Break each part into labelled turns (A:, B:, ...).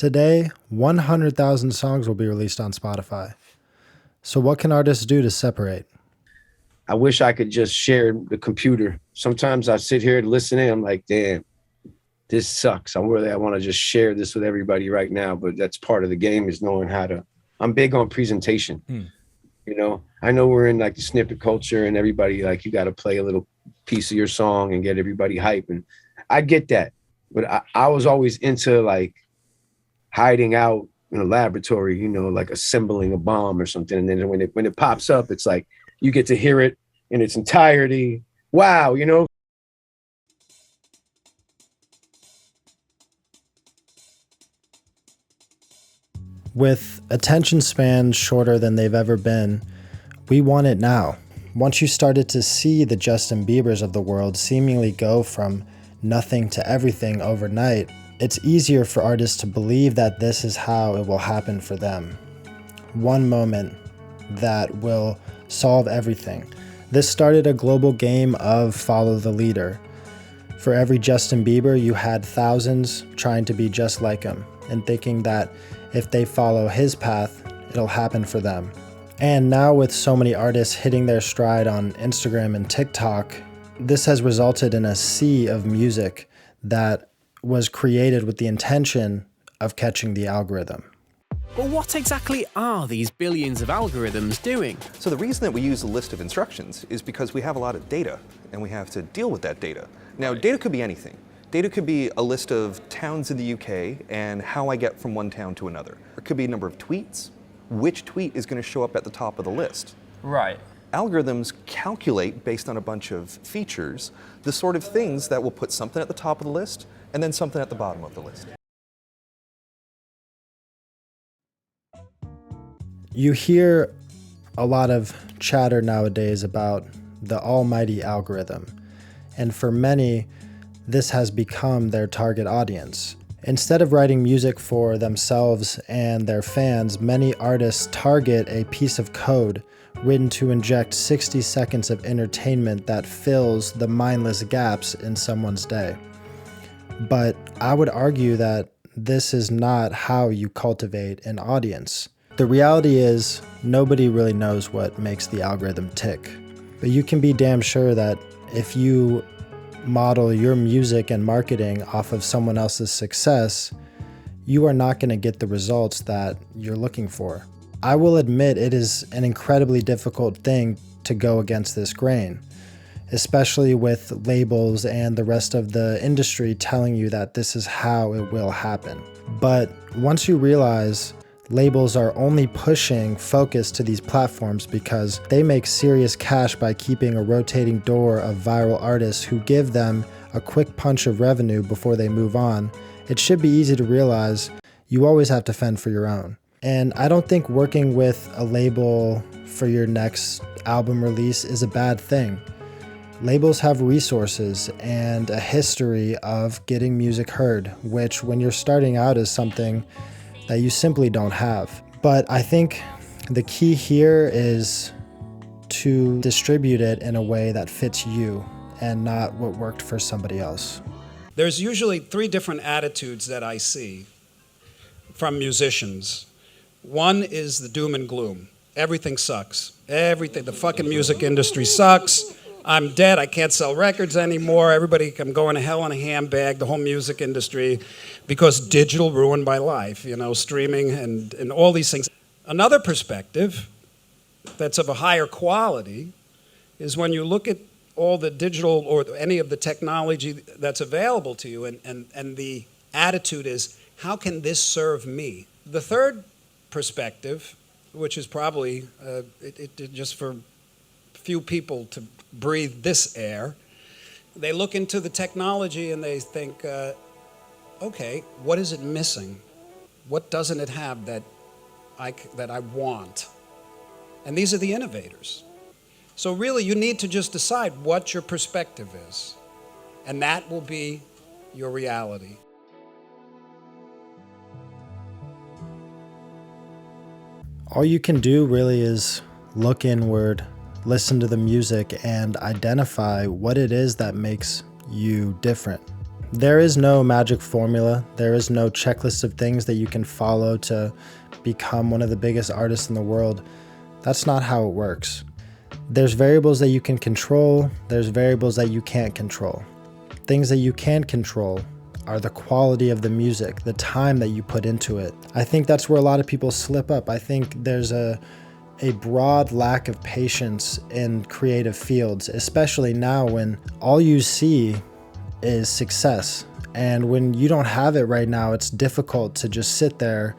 A: Today, 100,000 songs will be released on Spotify. So what can artists do to separate?
B: I wish I could just share the computer. Sometimes I sit here listening. I'm like, damn, this sucks. I want to just share this with everybody right now. But that's part of the game is knowing how to. I'm big on presentation. I know we're in like the snippet culture and everybody like you got to play a little piece of your song and get everybody hype. And I get that. But I was always into like hiding out in a laboratory, like assembling a bomb or something. And then when it pops up, it's like you get to hear it in its entirety. Wow.
A: With attention spans shorter than they've ever been, we want it now. Once you started to see the Justin Biebers of the world seemingly go from nothing to everything overnight, it's easier for artists to believe that this is how it will happen for them. One moment that will solve everything. This started a global game of follow the leader. For every Justin Bieber, you had thousands trying to be just like him and thinking that if they follow his path, it'll happen for them. And now with so many artists hitting their stride on Instagram and TikTok, this has resulted in a sea of music that was created with the intention of catching the algorithm.
C: But what exactly are these billions of algorithms doing?
D: So the reason that we use a list of instructions is because we have a lot of data and we have to deal with that data. Now, data could be anything. Data could be a list of towns in the UK and how I get from one town to another. It could be a number of tweets. Which tweet is going to show up at the top of the list?
E: Right.
D: Algorithms calculate, based on a bunch of features, the sort of things that will put something at the top of the list and then something at the bottom of the list.
A: You hear a lot of chatter nowadays about the almighty algorithm, and for many, this has become their target audience. Instead of writing music for themselves and their fans, many artists target a piece of code written to inject 60 seconds of entertainment that fills the mindless gaps in someone's day. But I would argue that this is not how you cultivate an audience. The reality is, nobody really knows what makes the algorithm tick. But you can be damn sure that if you model your music and marketing off of someone else's success, you are not going to get the results that you're looking for. I will admit it is an incredibly difficult thing to go against this grain, especially with labels and the rest of the industry telling you that this is how it will happen. But once you realize labels are only pushing focus to these platforms because they make serious cash by keeping a rotating door of viral artists who give them a quick punch of revenue before they move on, it should be easy to realize you always have to fend for your own. And I don't think working with a label for your next album release is a bad thing. Labels have resources and a history of getting music heard, which when you're starting out is something that you simply don't have. But I think the key here is to distribute it in a way that fits you and not what worked for somebody else.
F: There's usually three different attitudes that I see from musicians. One is the doom and gloom. Everything sucks. Everything, the fucking music industry sucks. I'm dead, I can't sell records anymore. I'm going to hell in a handbag, the whole music industry, because digital ruined my life, streaming and all these things. Another perspective that's of a higher quality is when you look at all the digital or any of the technology that's available to you and the attitude is, how can this serve me? The third perspective, which is probably just for few people to breathe this air, they look into the technology and they think, okay, what is it missing? What doesn't it have that I want? And these are the innovators. So really, you need to just decide what your perspective is, and that will be your reality.
A: All you can do really is look inward, listen to the music, and identify what it is that makes you different. There is no magic formula. There is no checklist of things that you can follow to become one of the biggest artists in the world. That's not how it works. There's variables that you can control. There's variables that you can't control. Things that you can control are the quality of the music, the time that you put into it. I think that's where a lot of people slip up. I think there's a broad lack of patience in creative fields, especially now when all you see is success. And when you don't have it right now, it's difficult to just sit there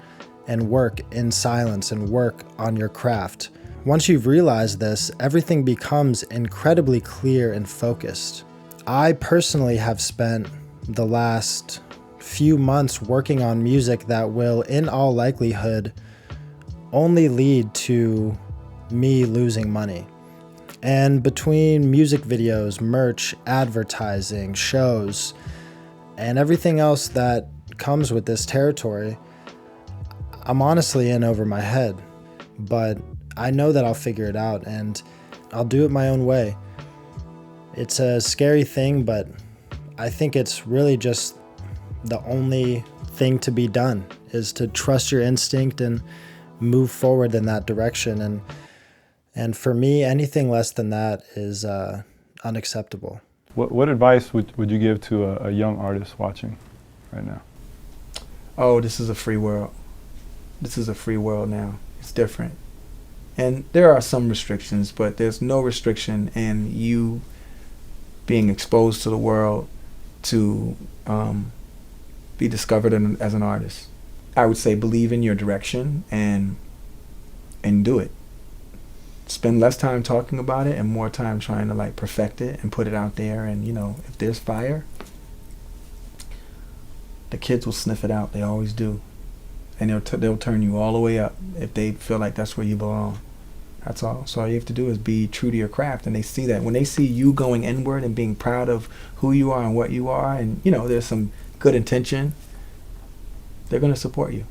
A: and work in silence and work on your craft. Once you've realized this, everything becomes incredibly clear and focused. I personally have spent the last few months working on music that will, in all likelihood, only lead to me losing money. And between music videos, merch, advertising, shows, and everything else that comes with this territory, I'm honestly in over my head. But I know that I'll figure it out, and I'll do it my own way. It's a scary thing, but I think it's really just the only thing to be done, is to trust your instinct and move forward in that direction. And for me, anything less than that is unacceptable.
E: What advice would you give to a young artist watching right now?
G: Oh, this is a free world. This is a free world now. It's different. And there are some restrictions, but there's no restriction in you being exposed to the world to be discovered as an artist. I would say believe in your direction and do it. Spend less time talking about it and more time trying to like perfect it and put it out there. And if there's fire, the kids will sniff it out. They always do, and they'll turn you all the way up if they feel like that's where you belong. That's all. So all you have to do is be true to your craft, and they see that. When they see you going inward and being proud of who you are and what you are, and there's some good intention, they're going to support you.